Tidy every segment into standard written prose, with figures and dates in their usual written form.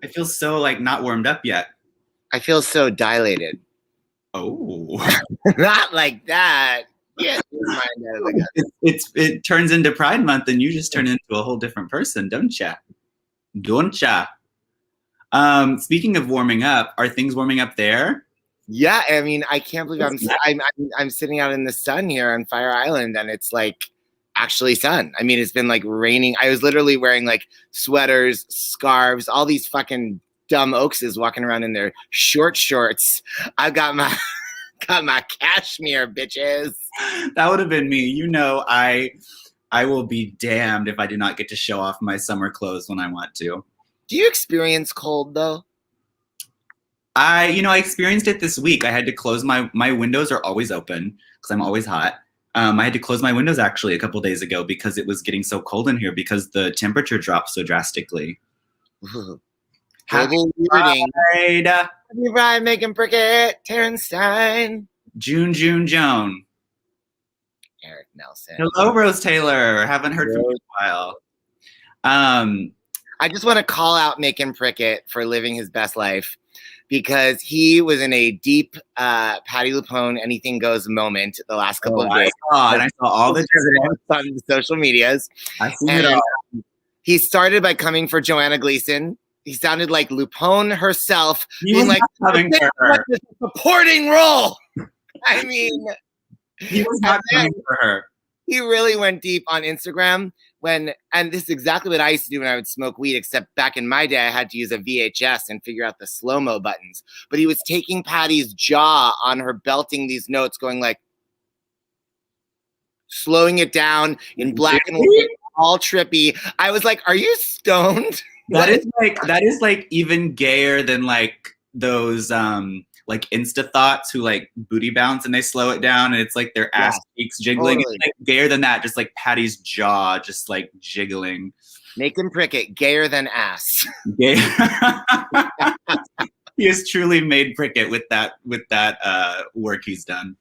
I feel so like not warmed up yet. I feel so dilated. Oh. Not like that. Yeah, it turns into Pride Month and you just turn into a whole different person, don't ya? Don't ya? Speaking of warming up, are things warming up there? Yeah, I mean, I can't believe I'm sitting out in the sun here on Fire Island, and it's like actually sun. I mean, it's been like raining. I was literally wearing like sweaters, scarves, all these fucking dumb oakses walking around in their short shorts. I've got my cashmere, bitches. That would have been me. You know, I will be damned if I do not get to show off my summer clothes when I want to. Do you experience cold though? I experienced it this week. I had to close my windows are always open because I'm always hot. I had to close my windows actually a couple days ago because it was getting so cold in here because the temperature dropped so drastically. Happy Pride. Happy Pride, Megan Prickett, Terrence Stein. Joan. Eric Nelson. Hello, Rose Taylor. Haven't heard from you in a while. I just want to call out Megan Prickett for living his best life because he was in a deep Patti LuPone anything goes moment the last couple of days. I saw all the on the social medias. I've seen it all. He started by coming for Joanna Gleason. He sounded like LuPone herself, being like, coming for her. A supporting role. I mean, he was not coming for her. He really went deep on Instagram and this is exactly what I used to do when I would smoke weed, except back in my day, I had to use a VHS and figure out the slow-mo buttons. But he was taking Patty's jaw on her belting these notes, going like, slowing it down in black and white, all trippy. I was like, are you stoned? That is like even gayer than like those like Insta thoughts who like booty bounce and they slow it down and it's like their ass cheeks jiggling. Totally. It's like gayer than that, just like Patty's jaw just like jiggling. Megan Prickett, gayer than ass. Gay. He has truly made Prickett with that work he's done.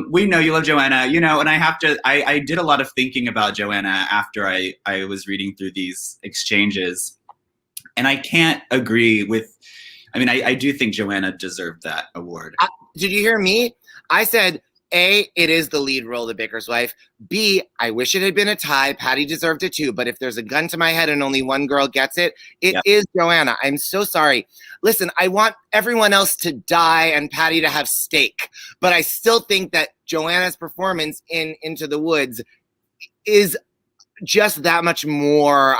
We know you love Joanna, and I did a lot of thinking about Joanna after I was reading through these exchanges, and I can't agree with. I mean, I do think Joanna deserved that award. Did you hear me? I said, A, it is the lead role, The Baker's Wife. B, I wish it had been a tie. Patti deserved it too. But if there's a gun to my head and only one girl gets it, it is Joanna. I'm so sorry. Listen, I want everyone else to die and Patti to have steak. But I still think that Joanna's performance in Into the Woods is just that much more.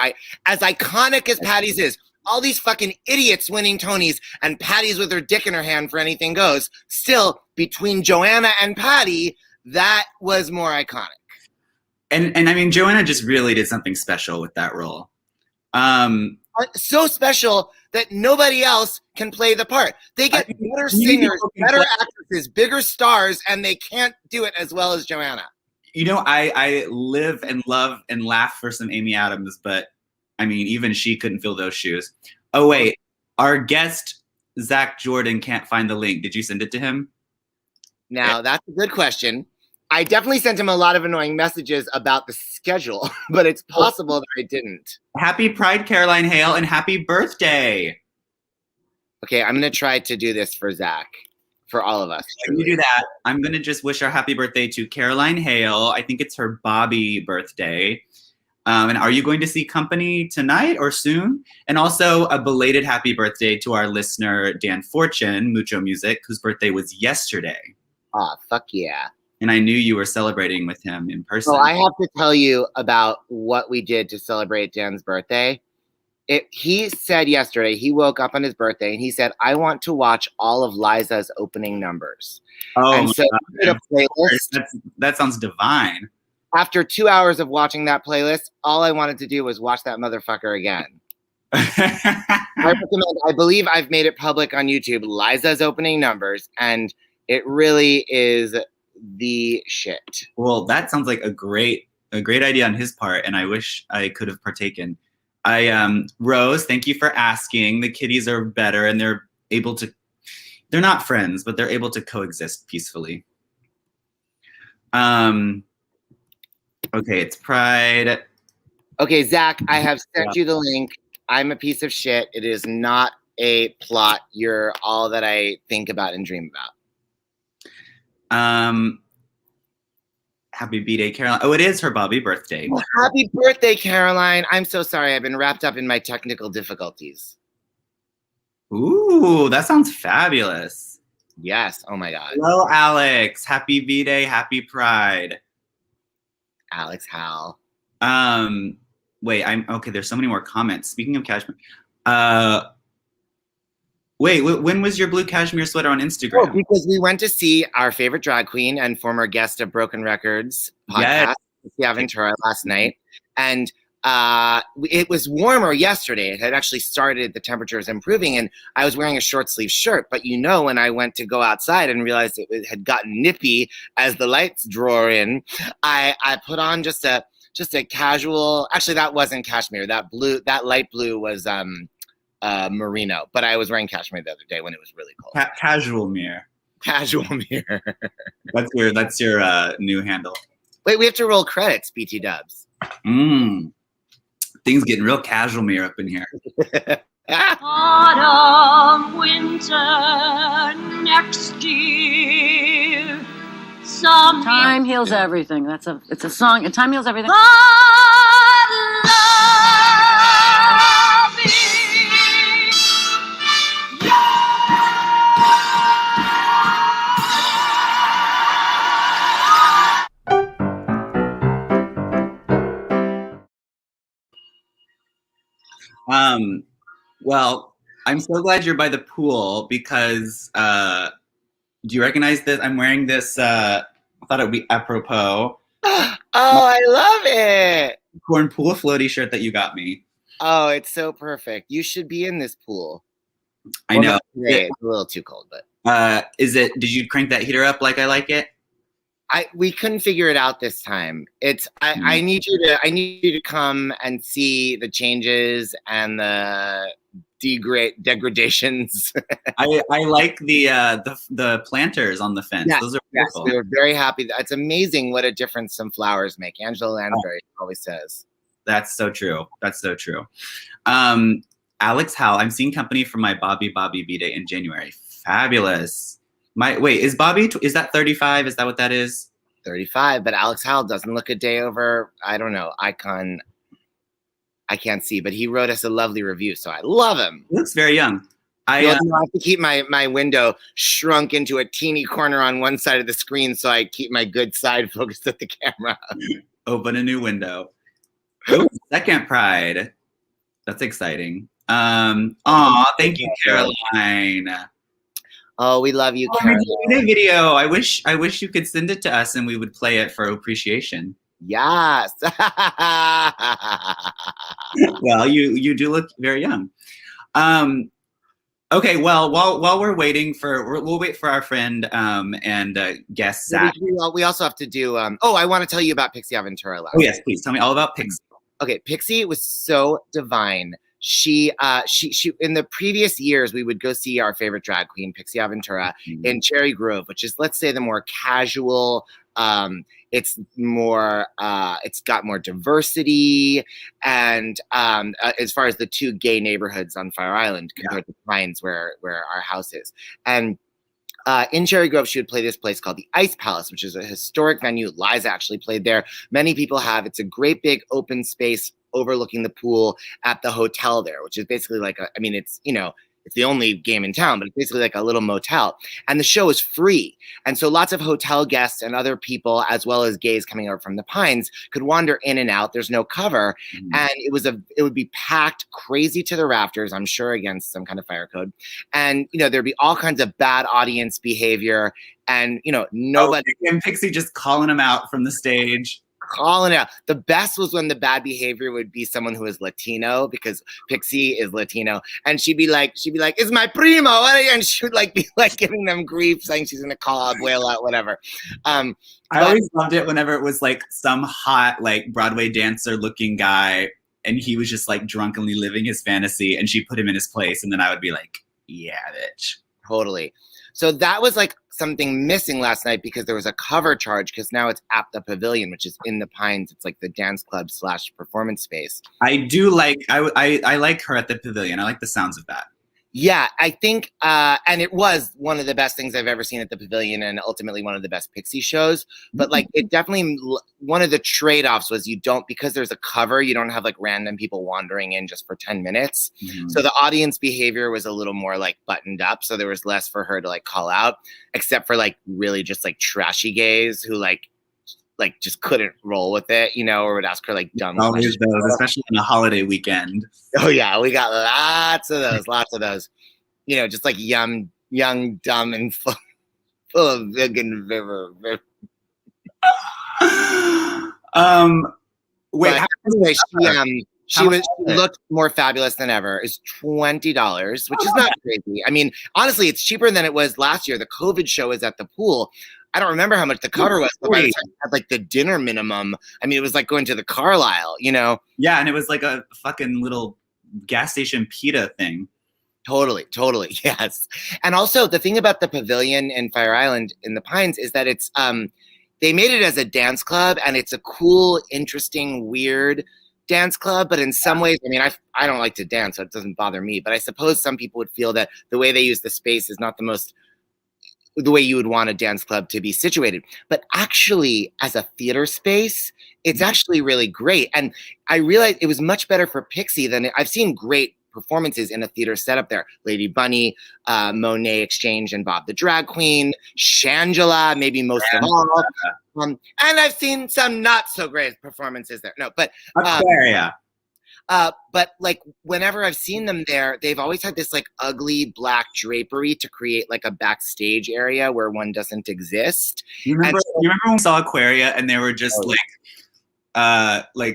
As iconic as Patti's is, all these fucking idiots winning Tonys and Patty's with her dick in her hand for anything goes. Still, between Joanna and Patti, that was more iconic. And I mean, Joanna just really did something special with that role. So special that nobody else can play the part. They get better singers, better actresses, bigger stars, and they can't do it as well as Joanna. You know, I live and love and laugh for some Amy Adams, but I mean, even she couldn't fill those shoes. Oh, wait. Our guest, Zach Jordan, can't find the link. Did you send it to him? Now, that's a good question. I definitely sent him a lot of annoying messages about the schedule, but it's possible that I didn't. Happy Pride, Caroline Hale, and happy birthday. Okay, I'm going to try to do this for Zach, for all of us. When you do that, I'm going to just wish our happy birthday to Caroline Hale. I think it's her Bobby birthday. And are you going to see Company tonight or soon? And also a belated happy birthday to our listener, Dan Fortune, Mucho Music, whose birthday was yesterday. Aw, fuck yeah. And I knew you were celebrating with him in person. So I have to tell you about what we did to celebrate Dan's birthday. He said yesterday, he woke up on his birthday and he said, I want to watch all of Liza's opening numbers. Oh, and so we did a playlist. That sounds divine. After 2 hours of watching that playlist, all I wanted to do was watch that motherfucker again. I believe I've made it public on YouTube, Liza's opening numbers, and it really is the shit. Well, that sounds like a great idea on his part, and I wish I could have partaken. Rose, thank you for asking. The kitties are better, and they're not friends, but they're able to coexist peacefully. Okay, it's Pride. Okay, Zach, I have sent you the link. I'm a piece of shit. It is not a plot. You're all that I think about and dream about. Happy B-Day, Caroline. Oh, it is her Bobby birthday. Well, happy birthday, Caroline. I'm so sorry. I've been wrapped up in my technical difficulties. Ooh, that sounds fabulous. Yes. Oh, my God. Hello, Alex. Happy B-Day. Happy Pride. Alex Hal. Wait, okay. There's so many more comments. Speaking of cashmere, wait, when was your blue cashmere sweater on Instagram? Oh, because we went to see our favorite drag queen and former guest of Broken Records podcast, Pixie Ventura, last night, and it was warmer yesterday. It had actually started. The temperature is improving, and I was wearing a short sleeve shirt. But when I went to go outside and realized it had gotten nippy as the lights draw in, I put on just a casual. Actually, that wasn't cashmere. That light blue was merino. But I was wearing cashmere the other day when it was really cold. Casual mirror. Casual mirror. That's your new handle. Wait, we have to roll credits, BT Dubs. Things getting real casual mirror up in here. Autumn, winter, next year. Time heals everything. It's a song. And time heals everything. Well, I'm so glad you're by the pool because do you recognize this? I'm wearing this. I thought it would be apropos. Oh, I love it. Corn pool floaty shirt that you got me. Oh, it's so perfect. You should be in this pool. I know. It's a little too cold, but did you crank that heater up like I like it? We couldn't figure it out this time. I need you to come and see the changes and the degradations. I like the planters on the fence. Yes, those are beautiful. We were very happy. It's amazing what a difference some flowers make. Angela Lansbury always says. That's so true. Alex Hal, I'm seeing company for my Bobby B-Day in January. Fabulous. Is that 35? Is that what that is? 35, but Alex Hal doesn't look a day over, I don't know, icon. I can't see, but he wrote us a lovely review, so I love him. He looks very young. I have to keep my window shrunk into a teeny corner on one side of the screen so I keep my good side focused at the camera. Open a new window. Ooh, second Pride. That's exciting. Thank you, Caroline. Oh, we love you, Caroline. Video. I wish you could send it to us and we would play it for appreciation. Yes. Well, you do look very young. Okay, well, while we're waiting we'll wait for our friend and guest Zach. We also have to do. I want to tell you about Pixie Ventura last. Oh yes, please tell me all about Pixie. Okay, Pixie was so divine. She in the previous years we would go see our favorite drag queen Pixie Ventura in Cherry Grove, which is, let's say, the more casual. It's got more diversity, and as far as the two gay neighborhoods on Fire Island compared to Pines, where our house is, and in Cherry Grove, she would play this place called the Ice Palace, which is a historic venue. Liza actually played there. Many people have. It's a great big open space overlooking the pool at the hotel there, which is basically like it's the only game in town, but it's basically like a little motel. And the show is free. And so lots of hotel guests and other people, as well as gays coming over from the Pines, could wander in and out. There's no cover. And it would be packed crazy to the rafters, I'm sure against some kind of fire code. And, there'd be all kinds of bad audience behavior. And, nobody. And Pixie just calling them out from the stage. Calling out. The best was when the bad behavior would be someone who is Latino, because Pixie is Latino, and she'd be like, "It's my primo," and she would be giving them grief, saying she's gonna call out, wail out, whatever. I always loved it whenever it was some hot Broadway dancer looking guy, and he was just drunkenly living his fantasy, and she put him in his place, and then I would be like, "Yeah, bitch." Totally. So that was like something missing last night because there was a cover charge because now it's at the Pavilion, which is in the Pines. It's like the dance club / performance space. I do like, I like her at the Pavilion. I like the sounds of that. Yeah, I think, and it was one of the best things I've ever seen at the Pavilion and ultimately one of the best Pixie shows. But like, it definitely, one of the trade-offs was because there's a cover, you don't have like random people wandering in just for 10 minutes. Mm-hmm. So the audience behavior was a little more like buttoned up. So there was less for her to like call out, except for like really just like trashy gays who like just couldn't roll with it, or would ask her like dumb Always questions. those, especially on a holiday weekend. Oh yeah, we got lots of those. Just like young, dumb, and full of vegan viver. Wait. Anyway, she looked more fabulous than ever. It's $20, which is not crazy. I mean, honestly, it's cheaper than it was last year. The COVID show is at the pool. I don't remember how much the cover was, but by the time you had like the dinner minimum, I mean, it was like going to the Carlisle, Yeah, and it was like a fucking little gas station pita thing. Totally, yes. And also the thing about the Pavilion in Fire Island in the Pines is that it's they made it as a dance club, and it's a cool, interesting, weird dance club. But in some ways, I mean, I don't like to dance, so it doesn't bother me. But I suppose some people would feel that the way they use the space is not the way you would want a dance club to be situated. But actually, as a theater space, it's actually really great. And I realized it was much better for Pixie than I've seen great performances in a theater setup there. Lady Bunny, Monet Exchange and Bob the Drag Queen, Shangela, maybe most of all. And I've seen some not so great performances there. No, but Aquaria. But like whenever I've seen them there, they've always had this like ugly black drapery to create like a backstage area where one doesn't exist. You remember when we saw Aquaria and they were just like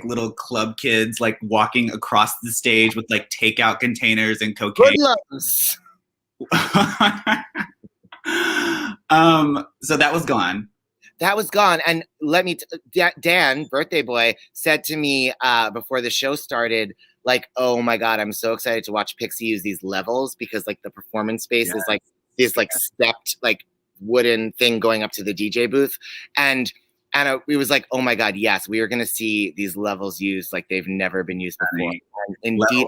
little club kids like walking across the stage with like takeout containers and cocaine. So that was gone. That was gone. And Dan, birthday boy, said to me before the show started, like, oh my God, I'm so excited to watch Pixie use these levels because like the performance space is like this like stepped like wooden thing going up to the DJ booth. And we was like, oh my God, yes, we are going to see these levels used like they've never been used before. And indeed,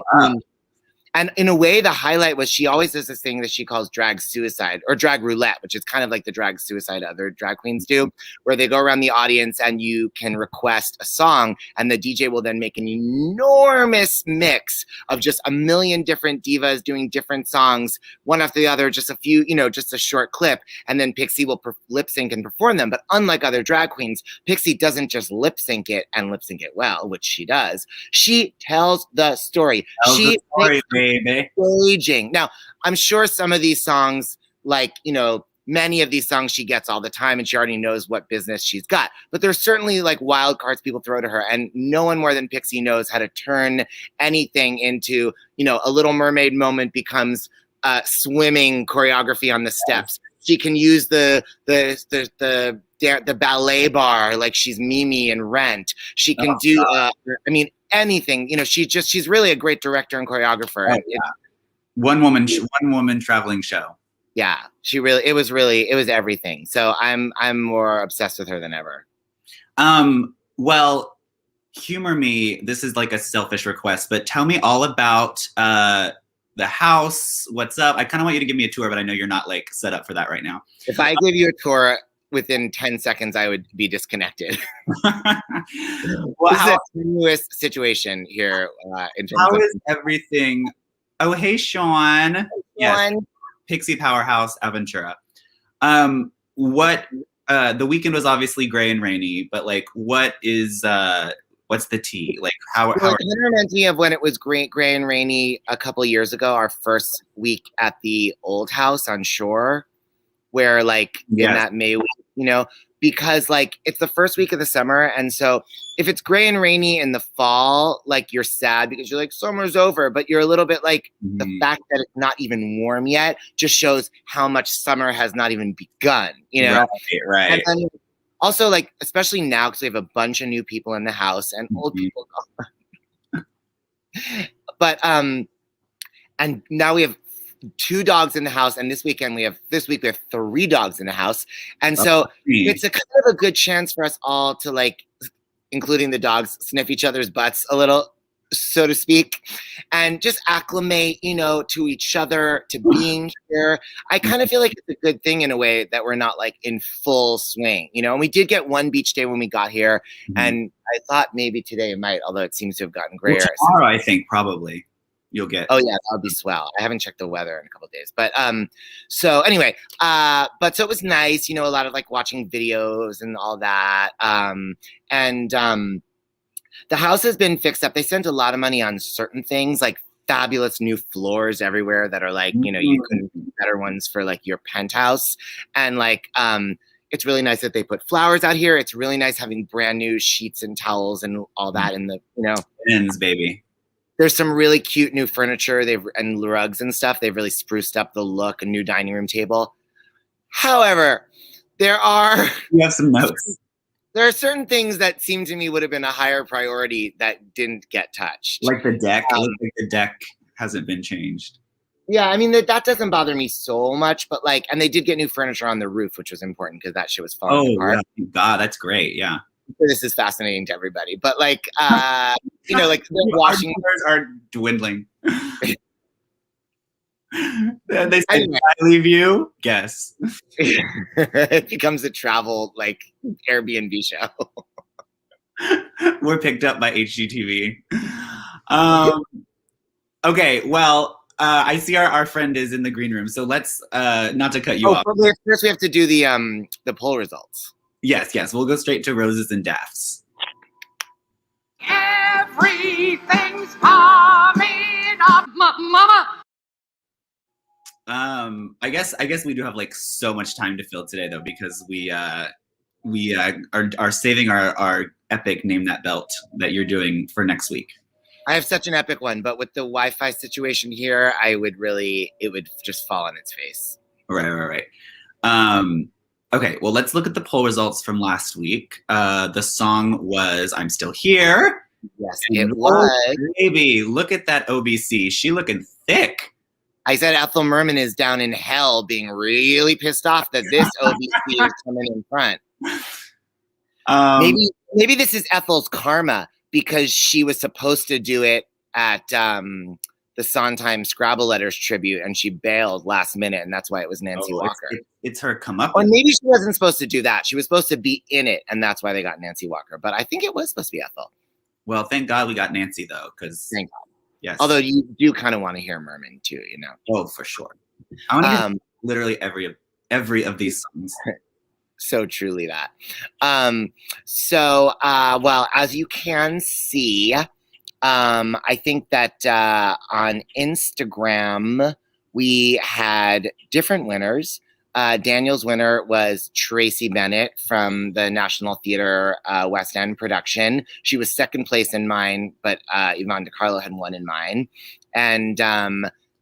and in a way, the highlight was she always does this thing that she calls drag suicide or drag roulette, which is kind of like the drag suicide other drag queens do, where they go around the audience and you can request a song and the DJ will then make an enormous mix of just a million different divas doing different songs, one after the other, just a few, just a short clip. And then Pixie will lip sync and perform them. But unlike other drag queens, Pixie doesn't just lip sync it and lip sync it well, which she does. She tells the story. Baby. Engaging. Now, I'm sure some of these songs, like, many of these songs she gets all the time and she already knows what business she's got. But there's certainly like wild cards people throw to her. And no one more than Pixie knows how to turn anything into, a Little Mermaid moment becomes swimming choreography on the steps. She can use the ballet bar like she's Mimi in Rent. She can do anything. She's really a great director and choreographer. One woman traveling show. Yeah, it was everything. So I'm more obsessed with her than ever. Well, humor me. This is like a selfish request, but tell me all about the house. What's up? I kind of want you to give me a tour, but I know you're not like set up for that right now. If I give you a tour within 10 seconds, I would be disconnected. Well, this is a tenuous situation here. How is everything? Oh, hey, Sean. Hey, yes, Pixie Powerhouse Aventura. What the weekend was obviously gray and rainy, but like, what is what's the tea? Like, how it reminds me of when it was gray and rainy a couple of years ago, our first week at the old house on Shore, where like in that May week, because like it's the first week of the summer. And so if it's gray and rainy in the fall, like you're sad because you're like, summer's over, but you're a little bit like the fact that it's not even warm yet just shows how much summer has not even begun, Right. And then also like, especially now, because we have a bunch of new people in the house and old people. But, and now we have 2 dogs in the house, and this week we have 3 dogs in the house, and so it's a kind of a good chance for us all to, like, including the dogs, sniff each other's butts a little, so to speak, and just acclimate, to each other, to being here. I kind of feel like it's a good thing in a way that we're not like in full swing, and we did get one beach day when we got here, and I thought maybe today might, although it seems to have gotten grayer. Well, tomorrow, I think probably you'll get. Oh yeah, that would be swell. I haven't checked the weather in a couple of days, but so anyway, but so it was nice, a lot of like watching videos and all that, and the house has been fixed up. They spent a lot of money on certain things, like fabulous new floors everywhere that are like, you couldn't get better ones for like your penthouse. And like, it's really nice that they put flowers out here. It's really nice having brand new sheets and towels and all that in the, Ends, baby. There's some really cute new furniture and rugs and stuff. They've really spruced up the look, a new dining room table. However, You have some notes. There are certain things that seem to me would have been a higher priority that didn't get touched. Like the deck. It looks like the deck hasn't been changed. Yeah, I mean, that doesn't bother me so much, but like, and they did get new furniture on the roof, which was important because that shit was falling apart. Yeah. God, that's great. Yeah. This is fascinating to everybody, but like, like the washing are dwindling. They say, anyway. I leave you. Guess. It becomes a travel like Airbnb show. We're picked up by HGTV. Okay, well, I see our friend is in the green room, so let's not to cut you off. First, we have to do the poll results. Yes. We'll go straight to Roses and Daphs. Everything's coming up, Mama. I guess we do have like so much time to fill today though, because we are saving our epic Name That Belt that you're doing for next week. I have such an epic one, but with the Wi-Fi situation here, it would just fall on its face. Right. Okay, well, let's look at the poll results from last week. The song was I'm Still Here. Yes, it was. Baby, look at that OBC. She looking thick. I said Ethel Merman is down in hell being really pissed off that this OBC is coming in front. Maybe this is Ethel's karma because she was supposed to do it at the Sondheim Scrabble Letters tribute and she bailed last minute, and that's why it was Nancy Walker. It's her come up. Or maybe she wasn't supposed to do that. She was supposed to be in it, and that's why they got Nancy Walker. But I think it was supposed to be Ethel. Well, thank God we got Nancy though, because thank God. Yes. Although you do kind of want to hear Merman too, Oh, for sure. I want to hear literally every of these songs. So truly that. Well, as you can see, I think that on Instagram we had different winners. Daniel's winner was Tracy Bennett from the National Theater West End production. She was second place in mine, but Yvonne DiCarlo had won in mine. And,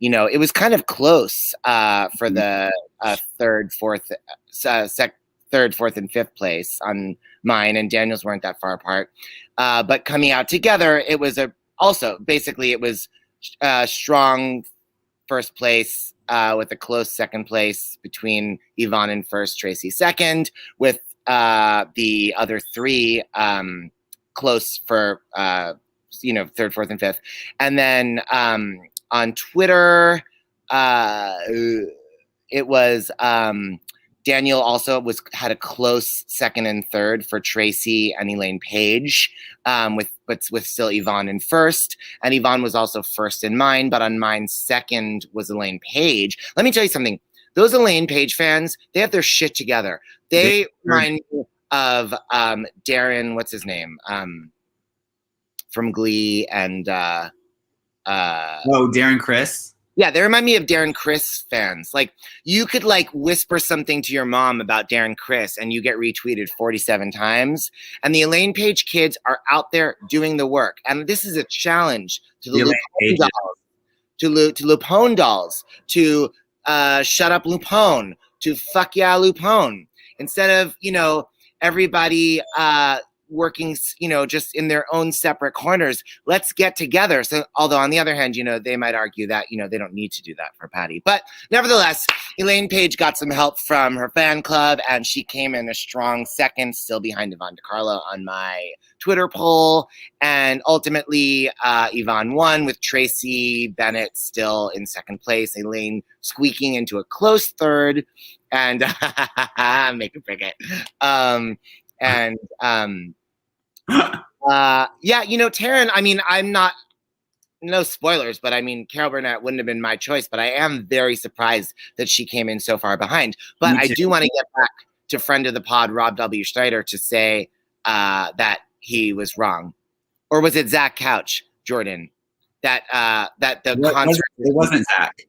it was kind of close for the third, fourth, and fifth place on mine, and Daniel's weren't that far apart. But coming out together, it was it was strong first place, with a close second place between Yvonne in first, Tracy second, with the other three close for third, fourth, and fifth. And then on Twitter, it was Daniel also had a close second and third for Tracy and Elaine Page, with still Yvonne in first. And Yvonne was also first in mine, but on mine second was Elaine Page. Let me tell you something. Those Elaine Page fans, they have their shit together. They remind me of Darren, what's his name? From Glee and Darren Criss. Yeah, they remind me of Darren Criss fans. Like, you could like whisper something to your mom about Darren Criss and you get retweeted 47 times. And the Elaine Page kids are out there doing the work. And this is a challenge to the Lupone dolls, to Lupone dolls, to shut up Lupone, to fuck yeah Lupone. Instead of, everybody working, just in their own separate corners. Let's get together. So, although on the other hand, they might argue that, they don't need to do that for Patty. But nevertheless, Elaine Paige got some help from her fan club, and she came in a strong second, still behind Yvonne DiCarlo on my Twitter poll. And ultimately, Yvonne won, with Tracy Bennett still in second place, Elaine squeaking into a close third, and make a cricket. Taryn, I'm not, no spoilers, but Carol Burnett wouldn't have been my choice, but I am very surprised that she came in so far behind. But I do want to get back to friend of the pod, Rob W. Schneider, to say that he was wrong. Or was it Zach Couch, Jordan? That the concert... It wasn't Zach.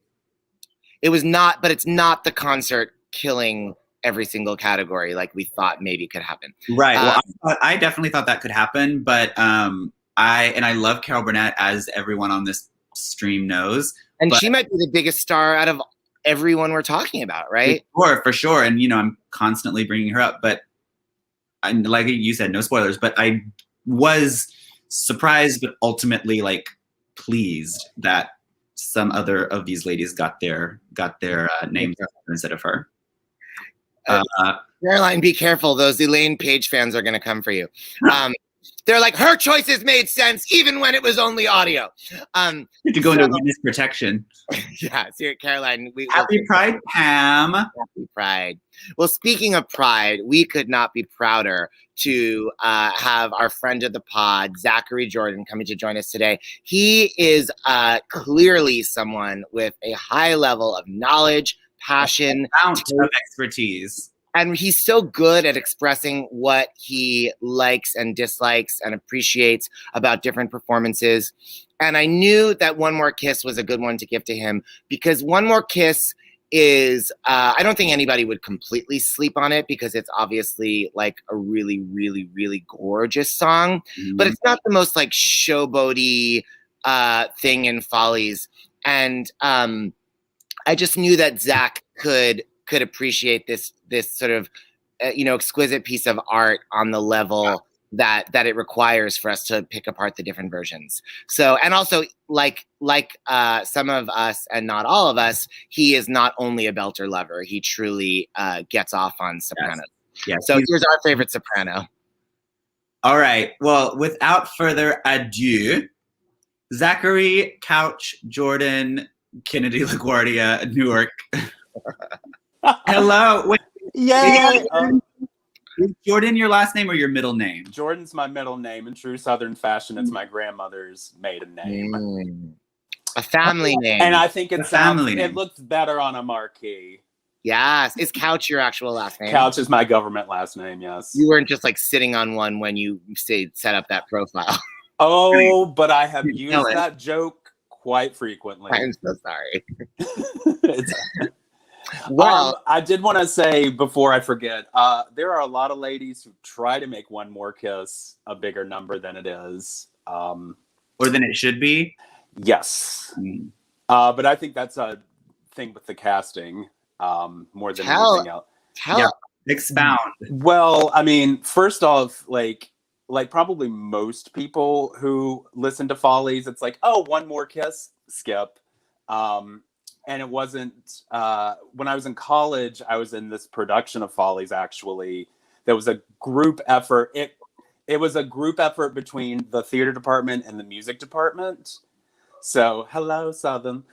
It was not, but it's not the concert killing every single category like we thought maybe could happen. Right. Well, I definitely thought that could happen, but I love Carol Burnett, as everyone on this stream knows. And she might be the biggest star out of everyone we're talking about, right? For sure. And, I'm constantly bringing her up, but like you said, no spoilers, but I was surprised, but ultimately pleased that some other of these ladies got their names instead of her. Caroline, be careful. Those Elaine Paige fans are going to come for you. They're like, her choices made sense even when it was only audio. You to go into witness protection. Yeah, see, Caroline. Happy Pride, Pam. Happy Pride. Well, speaking of Pride, we could not be prouder to have our friend of the pod, Zachary Jordan, coming to join us today. He is clearly someone with a high level of knowledge, passion, of expertise. And he's so good at expressing what he likes and dislikes and appreciates about different performances. And I knew that One More Kiss was a good one to give to him, because One More Kiss is, I don't think anybody would completely sleep on it, because it's obviously a really, really, really gorgeous song, but it's not the most showboaty thing in Follies. And I just knew that Zach could appreciate this sort of exquisite piece of art on the level that it requires for us to pick apart the different versions. So, and also like some of us and not all of us, he is not only a belter lover, he truly gets off on sopranos. Yes. So here's our favorite soprano. All right. Well, without further ado, Zachary Couch Jordan Kennedy LaGuardia, Newark. Hello. Wait, Yay! is Jordan your last name or your middle name? Jordan's my middle name. In true Southern fashion, it's my grandmother's maiden name. A family name. And I think name. It looks better on a marquee. Yes. Is Couch your actual last name? Couch is my government last name, yes. You weren't just sitting on one when you set up that profile. Oh, but I have used that joke quite frequently. I'm so sorry. Well, I did want to say before I forget, there are a lot of ladies who try to make One More Kiss a bigger number than it is. Or than it should be? Yes. But I think that's a thing with the casting more than anything else. Expound. Well, first off, probably most people who listen to Follies, it's oh, One More Kiss, skip. And it wasn't, when I was in college, I was in this production of Follies, actually. There was a group effort. It was a group effort between the theater department and the music department. So, hello, Southern.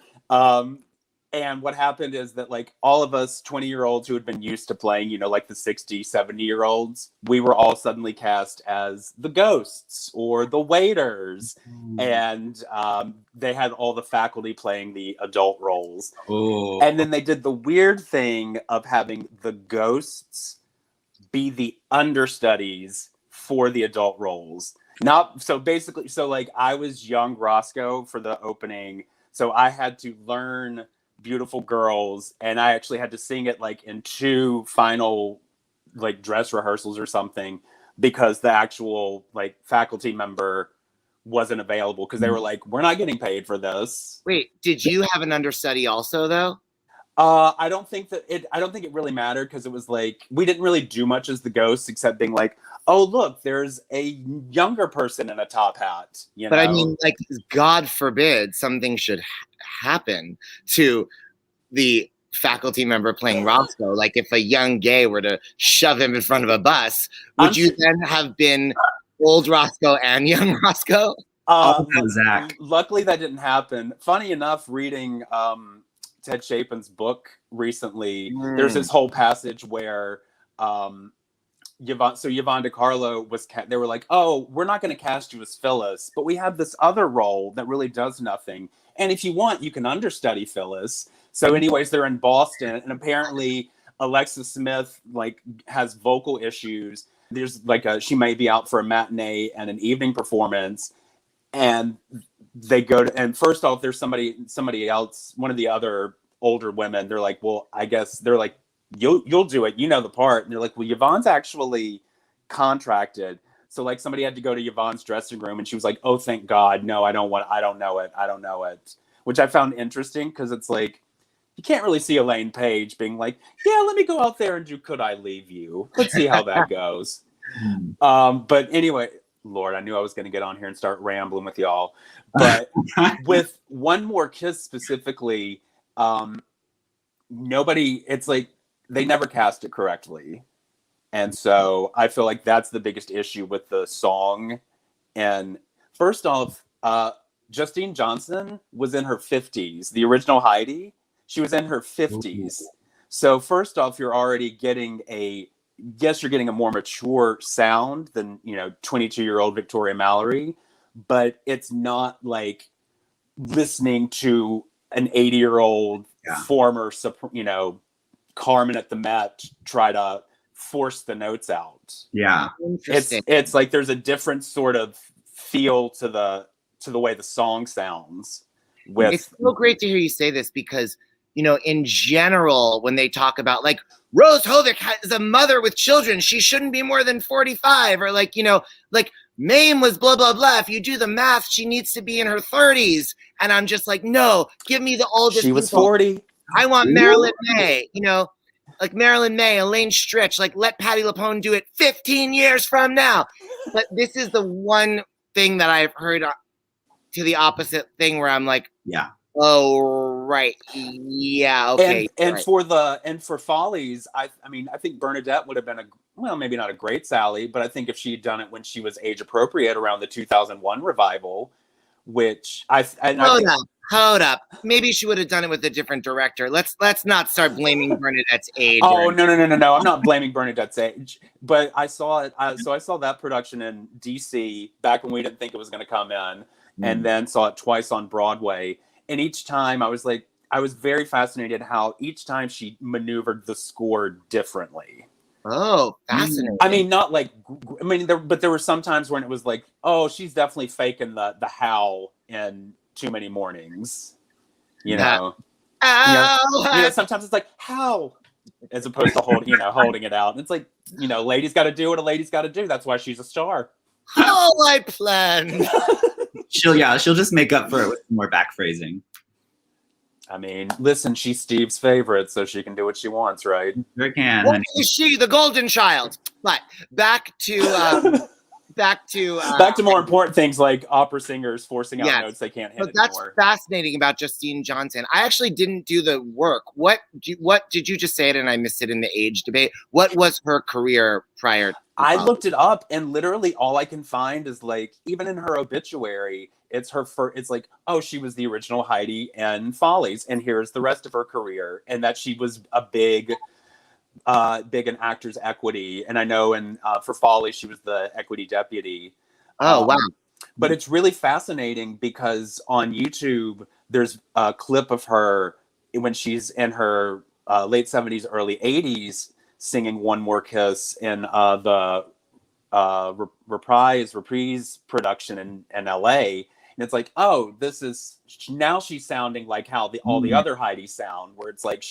And what happened is that all of us 20-year-olds who had been used to playing, the 60, 70-year-olds, we were all suddenly cast as the ghosts or the waiters. And they had all the faculty playing the adult roles. Ooh. And then they did the weird thing of having the ghosts be the understudies for the adult roles. I was young Roscoe for the opening. So I had to learn Beautiful Girls, and I actually had to sing it in 2 final dress rehearsals or something, because the actual faculty member wasn't available, because they were we're not getting paid for this. Wait, did you have an understudy also though? I don't think it really mattered, because it was we didn't really do much as the ghosts except being oh, look, there's a younger person in a top hat. You But know? I mean, like, God forbid something should happen to the faculty member playing Roscoe. Like, if a young gay were to shove him in front of a bus, would you then have been old Roscoe and young Roscoe? Zach. Luckily, that didn't happen. Funny enough, reading Ted Chapin's book recently, there's this whole passage where Yvonne DiCarlo was, they were like, oh, we're not going to cast you as Phyllis, but we have this other role that really does nothing. And if you want, you can understudy Phyllis. So anyways, they're in Boston, and apparently Alexis Smith like has vocal issues. There's like she may be out for a matinee and an evening performance. And they go to, and first off, there's somebody else, one of the other older women. They're like, well, I guess they're like, you'll do it. You know the part. And they're like, well, Yvonne's actually contracted. So like somebody had to go to Yvonne's dressing room and she was like, oh, thank God. No, I don't know it. Which I found interesting because it's like, you can't really see Elaine Page being like, yeah, let me go out there and do Could I Leave You? Let's see how that goes. But anyway, Lord, I knew I was going to get on here and start rambling with y'all. But with One More Kiss specifically, it's like they never cast it correctly. And so I feel like that's the biggest issue with the song. And first off, Justine Johnson was in her 50s. The original Heidi, she was in her 50s. So first off, you're already getting you're getting a more mature sound than, 22-year-old Victoria Mallory, but it's not like listening to an 80-year-old former, Carmen at the Met try to force the notes out. Yeah. It's like there's a different sort of feel to the way the song sounds. It's so great to hear you say this because, in general, when they talk about like Rose Hovick is a mother with children, she shouldn't be more than 45, or like Mame was blah blah blah. If you do the math, she needs to be in her 30s, and I'm just like, no, give me the oldest. She was 40. I want Marilyn May, like Marilyn May, Elaine Stritch, like let Patti LuPone do it 15 years from now. But this is the one thing that I've heard to the opposite thing where I'm like, yeah. Oh, right. Yeah. Okay. And right. for Follies, I think Bernadette would have been maybe not a great Sally, but I think if she'd done it when she was age appropriate around the 2001 revival, which Hold up. Maybe she would have done it with a different director. Let's not start blaming Bernadette's age. Oh, no. I'm not blaming Bernadette's age, but I saw it. So I saw that production in DC back when we didn't think it was going to come in, and then saw it twice on Broadway. And each time I was very fascinated how each time she maneuvered the score differently. Oh, fascinating. I mean, not like, but there were some times when it was like, oh, she's definitely faking the howl in Too Many Mornings. Sometimes it's like, how? As opposed to holding it out. And it's like, ladies got to do what a lady's got to do. That's why she's a star. Oh, I planned. She'll just make up for it with more back phrasing. I mean, listen, she's Steve's favorite, so she can do what she wants, right? Sure can. What is she, the golden child? But back to more important things like opera singers forcing out notes they can't hit anymore. That's fascinating about Justine Johnson. I actually didn't do the work. What did you just say it and I missed it in the age debate? What was her career prior? I looked it up, and literally all I can find is like, even in her obituary, it's like, oh, she was the original Heidi in Follies, and here's the rest of her career, and that she was a big in Actors Equity, and I know for Follies she was the equity deputy. Oh, wow. But it's really fascinating because on YouTube there's a clip of her when she's in her late 70s, early 80s singing One More Kiss in the reprise production in LA. And it's like, oh, now she's sounding like how all the other Heidi sound, where it's like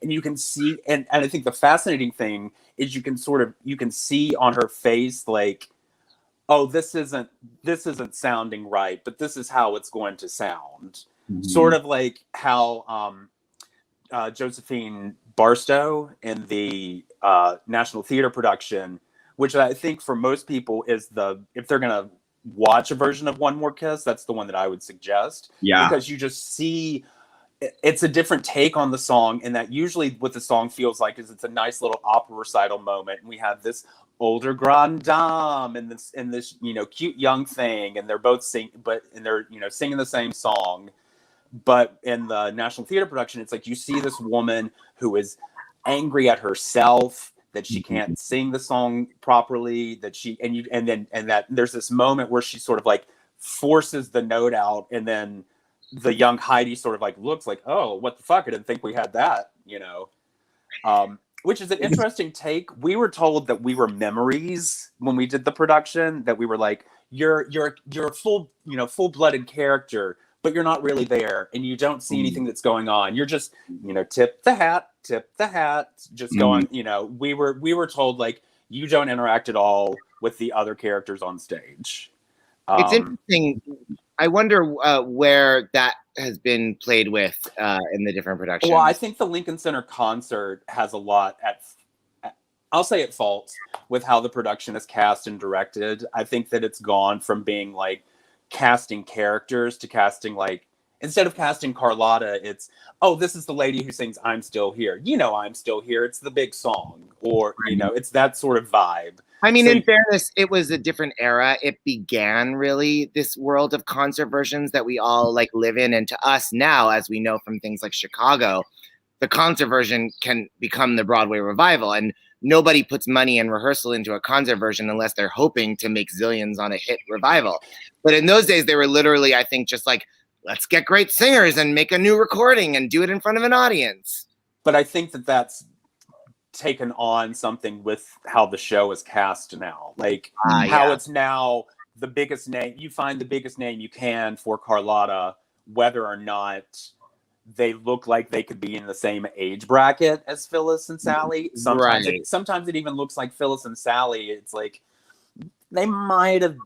and you can see, and I think the fascinating thing is you can see on her face, like, oh, this isn't sounding right, but this is how it's going to sound. Mm-hmm. Sort of like how Josephine Barstow in the National Theater production which I think for most people is if they're going to watch a version of One More Kiss, that's the one that I would suggest. Yeah. Because you just see it's a different take on the song, and that usually what the song feels like is it's a nice little opera recital moment, and we have this older grande dame and this cute young thing, and they're both singing the same song. But in the National Theater production, it's like you see this woman who is angry at herself that she can't sing the song properly, and that there's this moment where she sort of like forces the note out, and then the young Heidi sort of like looks like, oh, what the fuck? I didn't think we had that, which is an interesting take. We were told that we were memories when we did the production, that we were like, you're a full-blooded character, but you're not really there, and you don't see anything that's going on. You're just, tip the hat, just going, we were told like, you don't interact at all with the other characters on stage. It's interesting. I wonder where that has been played with in the different productions. Well, I think the Lincoln Center concert has a lot I'll say at fault with how the production is cast and directed. I think that it's gone from being like casting characters to casting like, instead of casting Carlotta, it's, oh, this is the lady who sings I'm Still Here. I'm Still Here. It's the big song. Or, it's that sort of vibe. I mean, in fairness, it was a different era. It began really this world of concert versions that we all like live in. And to us now, as we know from things like Chicago, the concert version can become the Broadway revival. And nobody puts money and rehearsal into a concert version unless they're hoping to make zillions on a hit revival. But in those days, they were literally, I think, just like, let's get great singers and make a new recording and do it in front of an audience. But I think that that's taken on something with how the show is cast now. Like how it's now the biggest name. You find the biggest name you can for Carlotta, whether or not they look like they could be in the same age bracket as Phyllis and Sally. Sometimes it even looks like Phyllis and Sally. It's like they might have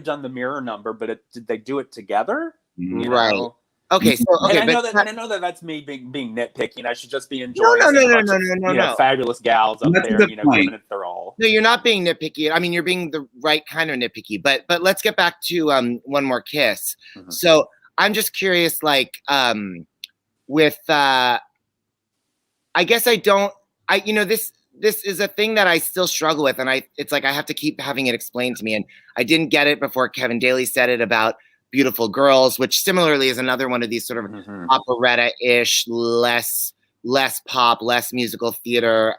done the mirror number, but did they do it together? Right. Okay, so I know that that's me being nitpicky, and I should just be enjoying. No. Fabulous gals up there, giving it their all. No, you're not being nitpicky. I mean, you're being the right kind of nitpicky. But let's get back to One More Kiss. Mm-hmm. So I'm just curious, like, with I guess this is a thing that I still struggle with, and it's like I have to keep having it explained to me, and I didn't get it before Kevin Daly said it about Beautiful Girls, which similarly is another one of these sort of operetta-ish, less pop, less musical theater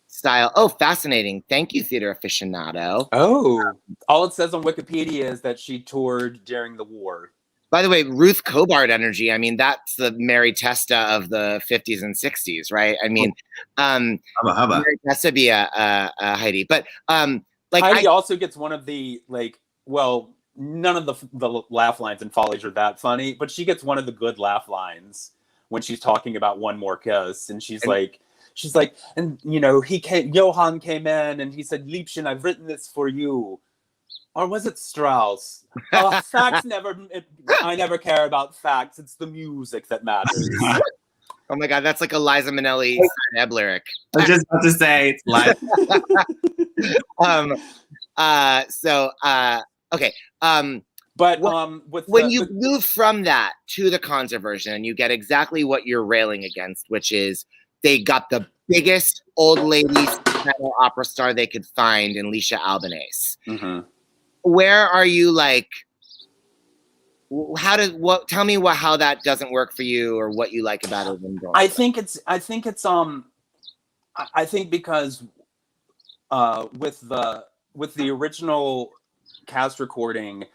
style. Oh, fascinating. Thank you, theater aficionado. Oh, all it says on Wikipedia is that she toured during the war. By the way, Ruth Cobard energy. I mean, that's the Mary Testa of the 50s and 60s, right? I mean, Mary Testa be a Heidi. But like Heidi also gets one of the none of the laugh lines in Follies are that funny, but she gets one of the good laugh lines when she's talking about One More Kiss, and she's like, and Johann came in and he said, Liebchen, I've written this for you. Or was it Strauss? Facts I never care about facts. It's the music that matters. Oh my God, that's like a Liza Minnelli Ebb lyric. I was just about to say it's Liza. Okay. But when you move from that to the concert version, and you get exactly what you're railing against, which is they got the biggest old lady opera star they could find in Licia Albanese. Mm-hmm. Where are you like? Tell me how that doesn't work for you, or what you like about it. I think because with the original cast recording,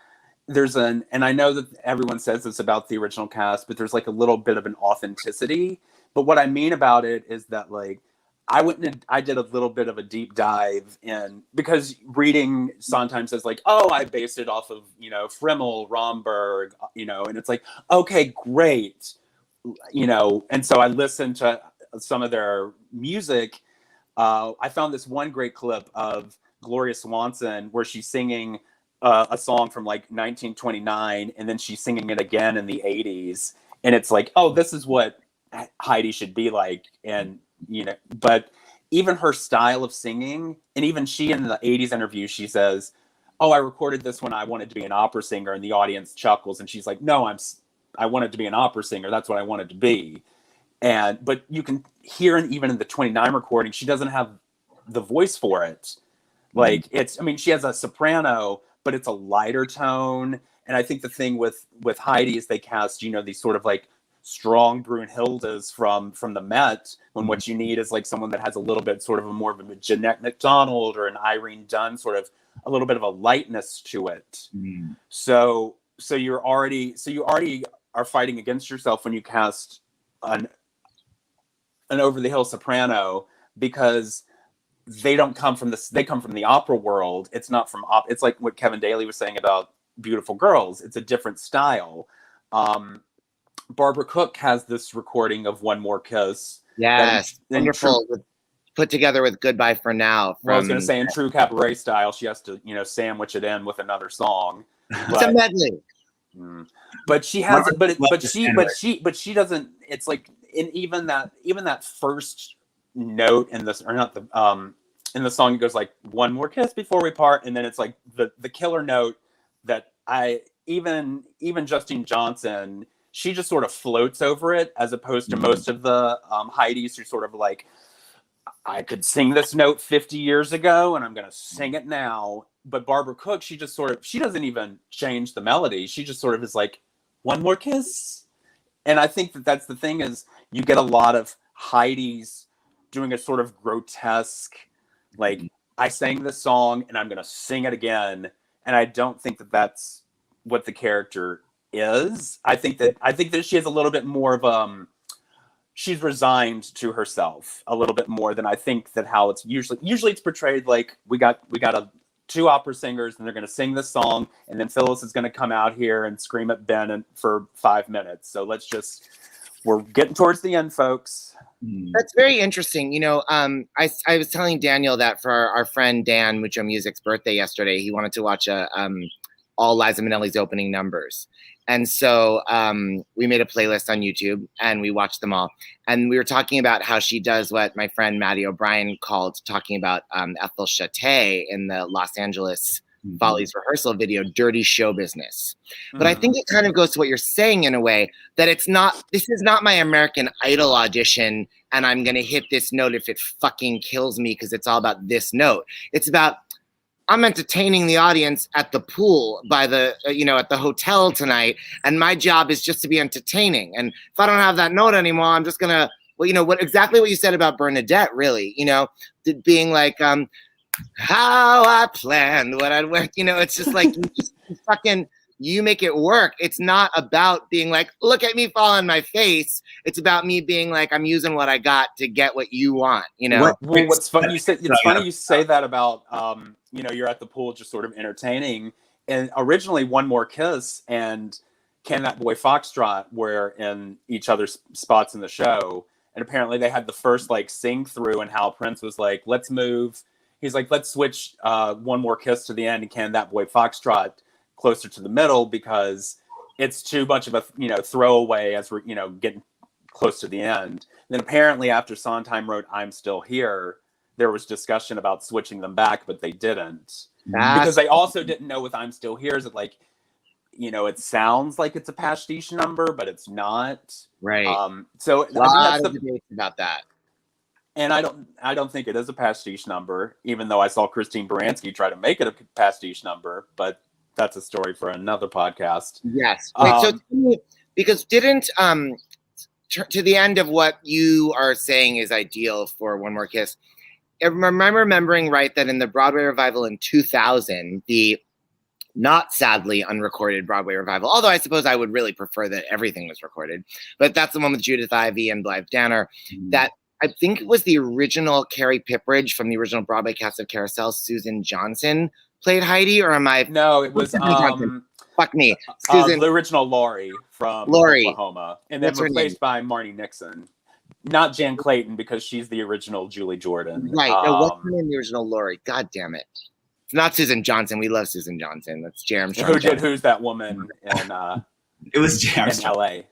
and I know that everyone says this about the original cast, but there's like a little bit of an authenticity. But what I mean about it is that like I did a little bit of a deep dive in, because reading Sondheim says like, oh, I based it off of, Frimmel, Romberg, and it's like, okay, great. And so I listened to some of their music. I found this one great clip of Gloria Swanson where she's singing a song from like 1929, and then she's singing it again in the 80s. And it's like, oh, this is what Heidi should be like. And, but even her style of singing, and even she in the 80s interview, she says, oh, I recorded this when I wanted to be an opera singer, and the audience chuckles, and she's like, no, I wanted to be an opera singer. That's what I wanted to be. But you can hear, and even in the 29 recording, she doesn't have the voice for it. Like she has a soprano, but it's a lighter tone. And I think the thing with Heidi is they cast, these sort of like strong Brunhildes from the Met, when what you need is like someone that has a little bit sort of more of a Jeanette MacDonald or an Irene Dunn, sort of a little bit of a lightness to it. So you already are fighting against yourself when you cast an over the hill soprano, because they come from the opera world. It's not from it's like what Kevin Daly was saying about Beautiful Girls. It's a different style. Barbara Cook has this recording of One More Kiss. Yes, wonderful. Put together with Goodbye for Now. I was going to say, in true cabaret style, she has to, sandwich it in with another song. It's a medley. But she has, but she doesn't. It's like even that first note in this, or not the in the song, it goes like one more kiss before we part, and then it's like the killer note that even Justine Johnson, she just sort of floats over it, as opposed to most of the Heidi's who sort of like, I could sing this note 50 years ago and I'm going to sing it now. But Barbara Cook, she doesn't even change the melody. She just sort of is like, one more kiss. And I think that's the thing, is you get a lot of Heidi's doing a sort of grotesque, like, I sang this song and I'm going to sing it again. And I don't think that that's what the character is. I think that she has a little bit more of she's resigned to herself a little bit more than I think that how it's usually it's portrayed, like we got two opera singers and they're going to sing this song, and then Phyllis is going to come out here and scream at Ben for 5 minutes. So we're getting towards the end, folks. That's very interesting. I was telling Daniel that for our friend Dan Mucho Music's birthday yesterday, he wanted to watch all Liza Minnelli's opening numbers. And so we made a playlist on YouTube and we watched them all. And we were talking about how she does what my friend Maddie O'Brien called talking about Ethel Chate in the Los Angeles Follies rehearsal video, dirty show business. But I think it kind of goes to what you're saying in a way, that this is not my American Idol audition and I'm going to hit this note if it fucking kills me because it's all about this note. It's about, I'm entertaining the audience at the pool by the, at the hotel tonight. And my job is just to be entertaining. And if I don't have that note anymore, I'm just going to, exactly what you said about Bernadette, really, being like, how I planned what I'd wear, it's just like, you make it work. It's not about being like, look at me fall on my face. It's about me being like, I'm using what I got to get what you want, What's funny, you say that about, you're at the pool just sort of entertaining. And originally One More Kiss and Can That Boy Foxtrot were in each other's spots in the show. And apparently they had the first like sing through, and Hal Prince was like, let's move. He's like, let's switch One More Kiss to the end and Can That Boy Foxtrot closer to the middle, because it's too much of a, throwaway as we're, getting close to the end. And then apparently after Sondheim wrote I'm Still Here, there was discussion about switching them back, but they didn't. Because they also didn't know with I'm Still Here, is it like, it sounds like it's a pastiche number, but it's not. Right. So a lot of debates about that. And I don't think it is a pastiche number, even though I saw Christine Baranski try to make it a pastiche number, but that's a story for another podcast. Yes. Wait, so because didn't to the end of what you are saying is ideal for One More Kiss, am I remembering right that in the Broadway revival in 2000, the not sadly unrecorded Broadway revival, although I suppose I would really prefer that everything was recorded, but that's the one with Judith Ivey and Blythe Danner, that I think it was the original Carrie Pipridge from the original Broadway cast of Carousel, Susan Johnson, played Heidi, or am I? No, it was fuck me, Susan, the original Laurie from Oklahoma, and then replaced by Marnie Nixon, not Jan Clayton, because she's the original Julie Jordan. Right. No, what's her name? The original Laurie. God damn it! It's not Susan Johnson. We love Susan Johnson. That's Jerem. Who's that woman in? It was Jerem in L.A.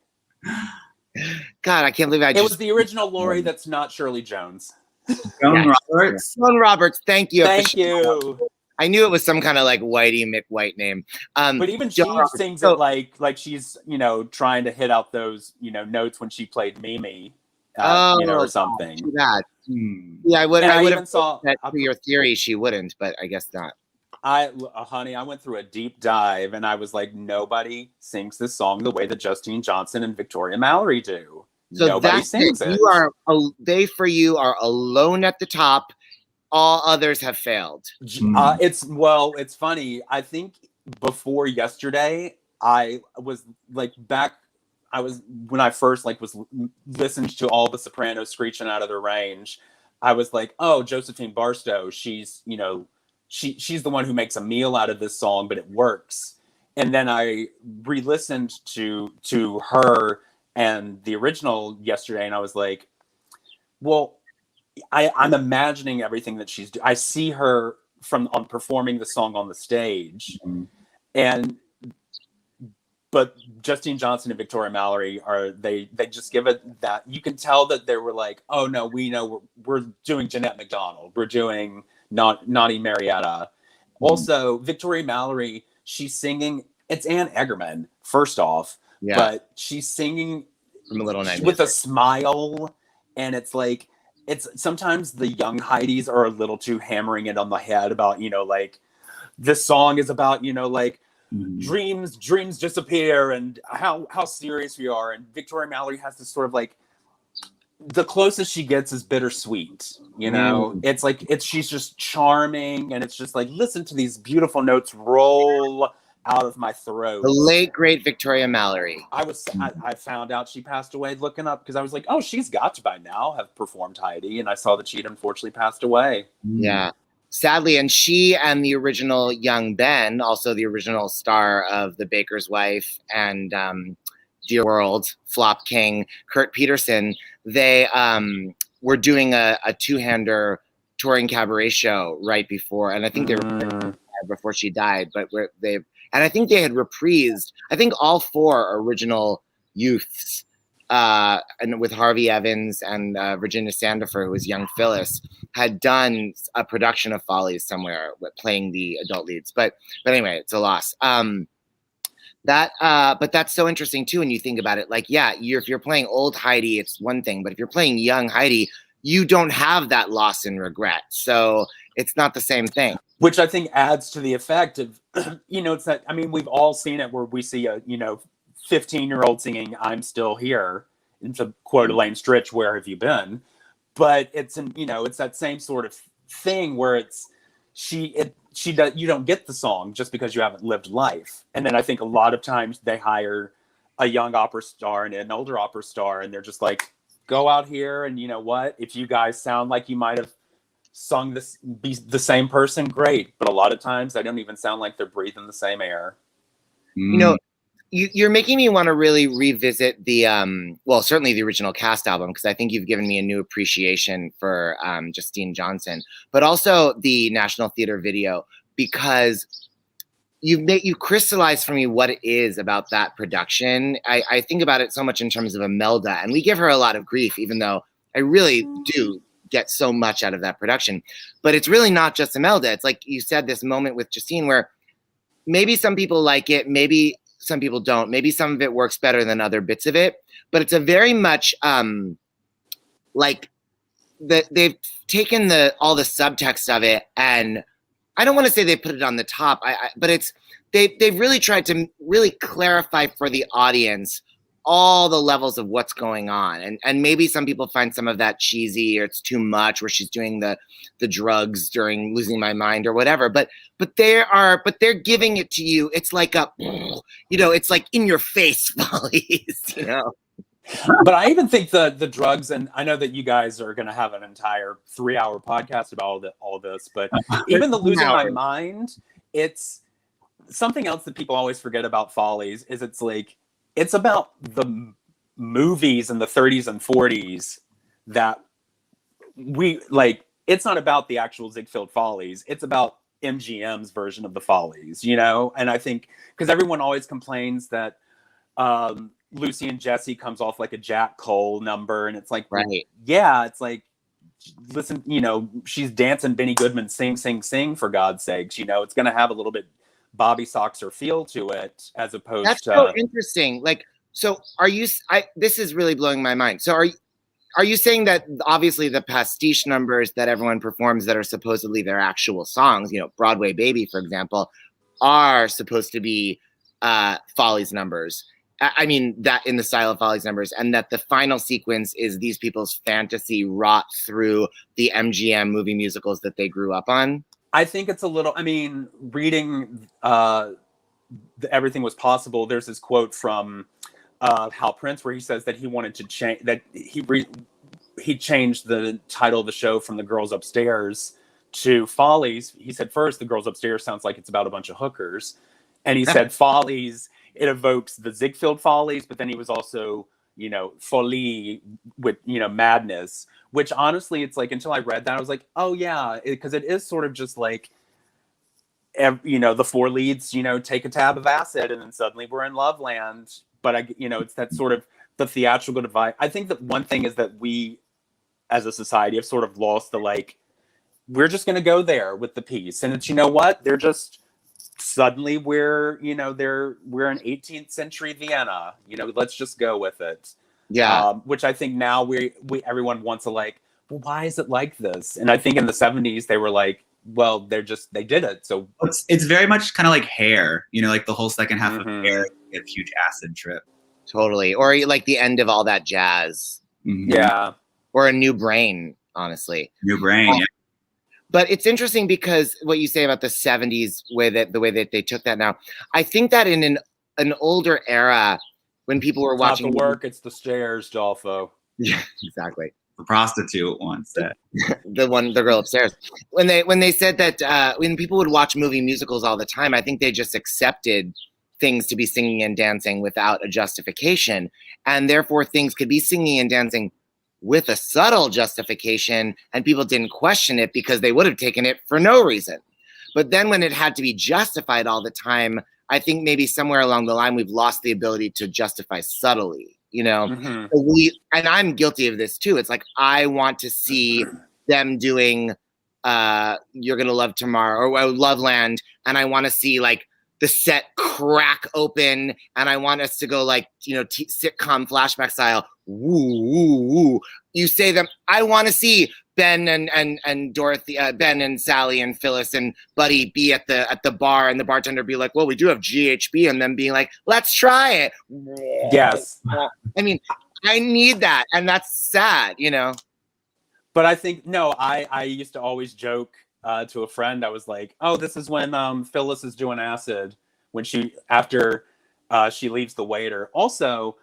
God, I can't believe It was the original Laurie. That's not Shirley Jones. Joan Yes. Roberts. Joan Roberts, thank you. Thank you. I knew it was some kind of like Whitey McWhite name. But even Joan she Roberts. sings So- it like she's, trying to hit out those, notes when she played Mimi, or Oh, something. too bad. Hmm. Yeah, I would And I have even saw that for your theory she wouldn't, but I guess not. honey, I went through a deep dive and I was like, nobody sings this song the way that Justine Johnson and Victoria Mallory do. So Nobody sings it. They for you are alone at the top. All others have failed. It's funny. I think before yesterday, when I first was listened to all the Sopranos screeching out of their range. I was like, oh, Josephine Barstow, she's she's the one who makes a meal out of this song, but it works. And then I re-listened to her and the original yesterday, and I was like, well, I'm imagining everything that she's doing. I see her on performing the song on the stage, but Justine Johnson and Victoria Mallory they just give it that. You can tell that they were like, oh no, we know we're doing Jeanette MacDonald, we're doing Naughty Marietta. Also, Victoria Mallory, she's singing. It's Ann Egerman, first off, but she's singing from a Little Night with a smile, and it's like. It's sometimes the young Heidi's are a little too hammering it on the head about, this song is about, dreams disappear and how serious we are. And Victoria Mallory has this sort of the closest she gets is bittersweet, It's like, she's just charming. And it's just like, listen to these beautiful notes roll out of my throat. The late great Victoria Mallory. I found out she passed away looking up because I was like, oh, she's got to by now have performed Heidi, and I saw that she'd unfortunately passed away. Yeah, sadly, and she and the original young Ben, also the original star of The Baker's Wife and Dear World, Flop King, Kurt Peterson, they were doing a two-hander touring cabaret show right before, and I think they were before she died, but and I think they had reprised, I think all four original youths, and with Harvey Evans and Virginia Sandifer, who was young Phyllis, had done a production of Follies somewhere playing the adult leads. But anyway, it's a loss. But that's so interesting too when you think about it. If you're playing old Heidi, it's one thing, but if you're playing young Heidi, you don't have that loss and regret. So it's not the same thing. Which I think adds to the effect of, it's that, we've all seen it where we see a, 15-year-old singing "I'm Still Here," and to quote Elaine Stritch, "Where have you been?" But it's it's that same sort of thing where you don't get the song just because you haven't lived life. And then I think a lot of times they hire a young opera star and an older opera star, and they're just like, go out here, and you know what? If you guys sound like you might have sung this, be the same person, great. But a lot of times they don't even sound like they're breathing the same air. You're making me want to really revisit the certainly the original cast album, because I think you've given me a new appreciation for Justine Johnson, but also the National Theater video, because you crystallized for me what it is about that production. I think about it so much in terms of Imelda, and we give her a lot of grief, even though I really do get so much out of that production. But it's really not just Imelda. It's like you said, this moment with Justine where maybe some people like it, maybe some people don't, maybe some of it works better than other bits of it, but it's a very much they've taken all the subtext of it, and I don't want to say they put it on the top, but they've really tried to really clarify for the audience all the levels of what's going on. And maybe some people find some of that cheesy, or it's too much, where she's doing the drugs during Losing My Mind or whatever. But they're giving it to you. It's like it's like in your face Follies, But I even think the drugs, and I know that you guys are going to have an entire 3-hour podcast about all this, but even the Losing My Mind, it's something else that people always forget about Follies is it's about the movies in the 30s and 40s that we like. It's not about the actual Ziegfeld Follies. It's about MGM's version of the Follies, And I think because everyone always complains that Lucy and Jesse comes off like a Jack Cole number, and it's like, right? Yeah, it's like listen, she's dancing Benny Goodman, sing, sing, sing, for God's sakes. It's going to have a little bit Bobby Soxer feel to it, as opposed That's to. so interesting. Like, so are you? This is really blowing my mind. So are you saying that obviously the pastiche numbers that everyone performs that are supposedly their actual songs, Broadway Baby, for example, are supposed to be Follies numbers? I mean, that in the style of Follies numbers, and that the final sequence is these people's fantasy wrought through the MGM movie musicals that they grew up on? I think it's a little, reading Everything Was Possible, there's this quote from Hal Prince where he says that he wanted to change, that he changed the title of the show from The Girls Upstairs to Follies. He said first, The Girls Upstairs sounds like it's about a bunch of hookers. And he said Follies, it evokes the Ziegfeld Follies, but then he was also, folie with, madness, which honestly, it's like, until I read that, I was like, oh yeah, because it is sort of just like, the four leads, take a tab of acid and then suddenly we're in love land. But it's that sort of the theatrical divide. I think that one thing is that we as a society have sort of lost we're just going to go there with the piece. And it's, what? They're just, suddenly we're in 18th century Vienna, let's just go with it. Yeah. Which I think now we everyone wants to well, why is it like this? And I think in the 70s they were like, well, they did it. So it's very much kind of like Hair, like the whole second half of Hair, a huge acid trip. Totally. Or like the end of All That Jazz. Mm-hmm. Yeah. Or A New Brain, honestly. New Brain, yeah. But it's interesting because what you say about the 70s, the way that they took that now, I think that in an older era, when people were watching not the work, it's the stairs, Dolfo. Yeah, exactly. The prostitute once said. the girl upstairs. When they said that when people would watch movie musicals all the time, I think they just accepted things to be singing and dancing without a justification, and therefore things could be singing and dancing with a subtle justification, and people didn't question it because they would have taken it for no reason. But then when it had to be justified all the time, I think maybe somewhere along the line we've lost the ability to justify subtly, Mm-hmm. And I'm guilty of this too. It's like, I want to see them doing You're Gonna Love Tomorrow or Loveland, and I want to see like the set crack open, and I want us to go like, sitcom flashback style. Woo, woo, woo. You say them. I want to see Ben and Dorothy, Ben and Sally and Phyllis and Buddy be at the bar, and the bartender be like, well, we do have GHB, and then being like, let's try it. Yes. I mean, I need that, and that's sad, But I think, no, I used to always joke to a friend. I was like, oh, this is when Phyllis is doing acid when after she leaves the waiter. Also,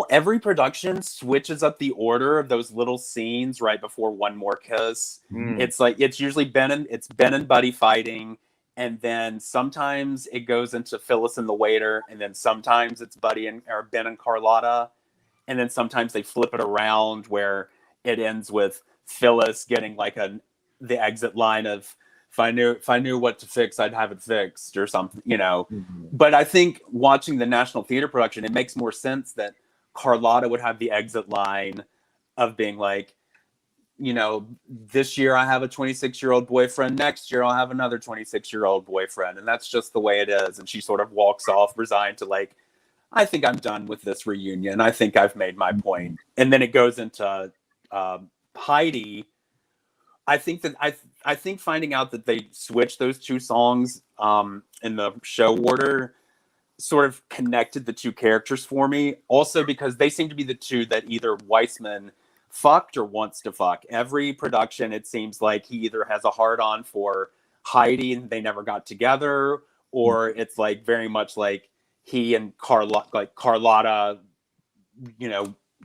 every production switches up the order of those little scenes right before One More Kiss. It's like, it's usually Ben and Buddy fighting, and then sometimes it goes into Phyllis and the waiter, and then sometimes it's Ben and Carlotta, and then sometimes they flip it around where it ends with Phyllis getting like the exit line of, if I knew what to fix, I'd have it fixed, or something, Mm-hmm. But I think watching the National Theater production, it makes more sense that Carlotta would have the exit line of being like, this year I have a 26-year-old boyfriend. Next year I'll have another 26-year-old boyfriend. And that's just the way it is. And she sort of walks off resigned to like, I think I'm done with this reunion. I think I've made my point. And then it goes into Heidi. I think finding out that they switched those two songs in the show order sort of connected the two characters for me. Also because they seem to be the two that either Weissman fucked or wants to fuck. Every production, it seems like he either has a hard-on for Heidi and they never got together, or it's like very much like he and Carlotta,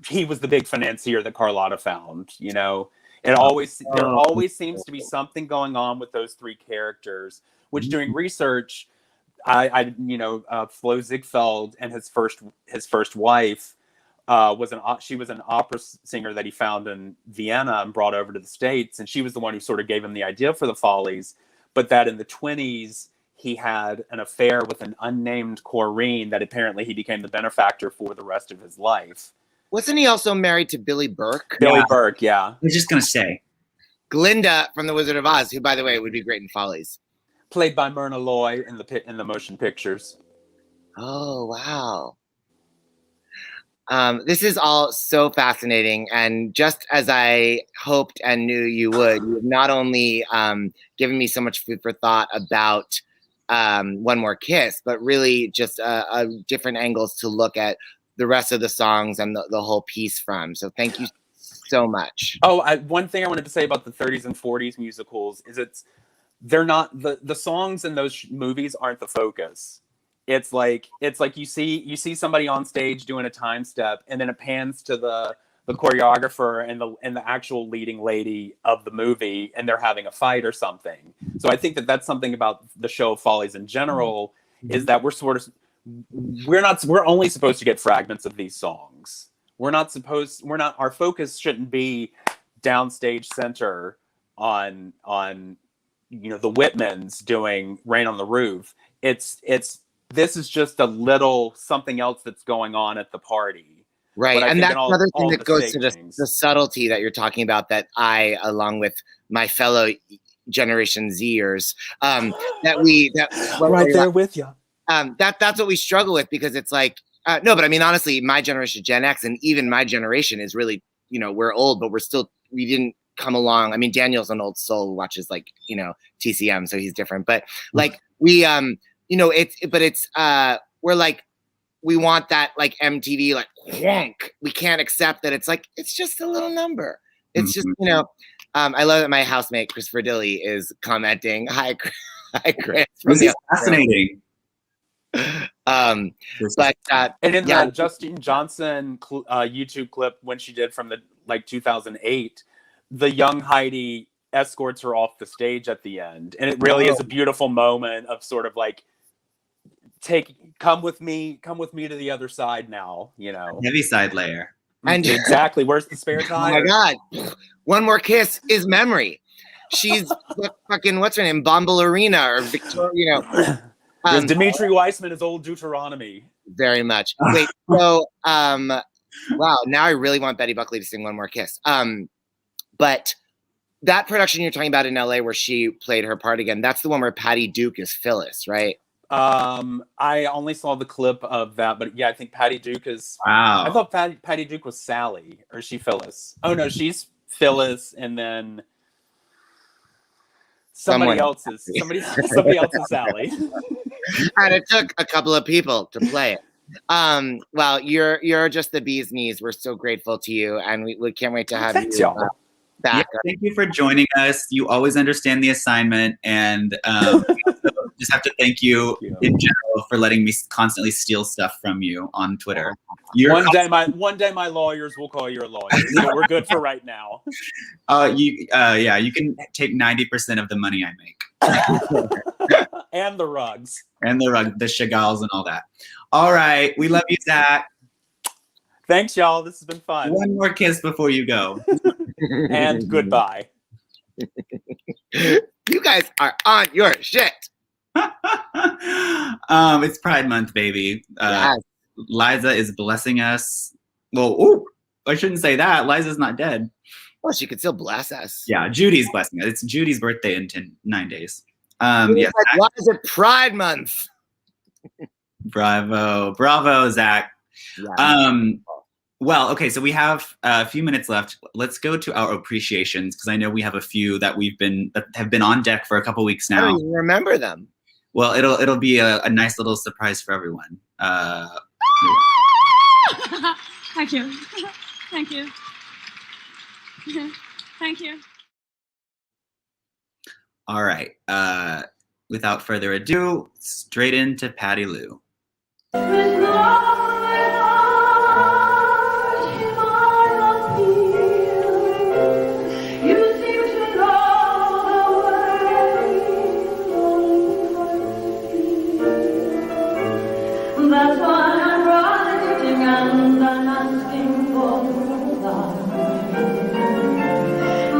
he was the big financier that Carlotta found, There always seems to be something going on with those three characters, which doing research, Flo Ziegfeld and his first wife she was an opera singer that he found in Vienna and brought over to the States, and she was the one who sort of gave him the idea for the Follies. But that in the 1920s he had an affair with an unnamed Corinne that apparently he became the benefactor for the rest of his life. Wasn't he also married to Billy Burke? Billy Burke, yeah. I was just gonna say. Glinda from The Wizard of Oz, who, by the way, would be great in Follies. Played by Myrna Loy in the motion pictures. Oh, wow. This is all so fascinating, and just as I hoped and knew you would, you've not only given me so much food for thought about One More Kiss, but really just different angles to look at the rest of the songs and the whole piece from. So thank you so much. Oh, one thing I wanted to say about the 30s and 40s musicals is they're not the songs in those movies aren't the focus. It's like you see somebody on stage doing a time step, and then it pans to the choreographer and the actual leading lady of the movie, and they're having a fight or something. So I think that's something about the show of Follies in general, is that we're only supposed to get fragments of these songs. Our focus shouldn't be downstage center on the Whitmans doing Rain on the Roof. This is just a little something else that's going on at the party. Right. And that's another thing that goes to the subtlety that you're talking about, that I, along with my fellow Generation Zers, right there with you. That's what we struggle with, because it's like, no, but I mean, honestly, my generation, Gen X, and even my generation is really, we're old, but we didn't come along. I mean, Daniel's an old soul who watches TCM, so he's different. But we, we're like, we want that MTV whonk. We can't accept that it's just a little number. It's just, I love that my housemate Christopher Dilly is commenting. Hi, Chris. This is fascinating. And in that Justine Johnson YouTube clip when she did from the 2008, the young Heidi escorts her off the stage at the end, and it really is a beautiful moment of sort of come with me to the other side now, heavy side layer. And exactly, where's the spare tire? Oh my God, One More Kiss is memory. She's fucking, what's her name, Bombalurina or Victoria, Dimitri Weissman is old Deuteronomy. Very much. Wait, so wow, now I really want Betty Buckley to sing One More Kiss. But that production you're talking about in LA where she played her part again, that's the one where Patty Duke is Phyllis, right? I only saw the clip of that, but yeah, I think Patty Duke is. Wow. I thought Patty Duke was Sally, or is she Phyllis? Oh no, she's Phyllis, and then somebody else is Sally. And it took a couple of people to play it. Well, you're just the bee's knees. We're so grateful to you, and we can't wait to have Thanks, you y'all. back. Yeah, thank you for joining us. You always understand the assignment, and just have to thank you in general for letting me constantly steal stuff from you on Twitter. One day my lawyers will call your lawyer. So we're good for right now. You can take 90% of the money I make. And the rugs. And the Chagalls and all that. All right. We love you, Zach. Thanks, y'all. This has been fun. One more kiss before you go. And goodbye. You guys are on your shit. It's Pride Month, baby. Yes. Liza is blessing us. Well, I shouldn't say that. Liza's not dead. Well, she could still bless us. Yeah, Judy's blessing us. It's Judy's birthday in 9 days. Yes. Why is it Pride Month? Bravo, Zach. Yeah. Well, okay, so we have a few minutes left. Let's go to our appreciations, because I know we have a few that have been on deck for a couple weeks now. I don't even remember them. Well, it'll be a nice little surprise for everyone. Thank you. Thank you. Thank you. All right. Without further ado, straight into Patty Lou. That's why I'm writing and I'm asking for love.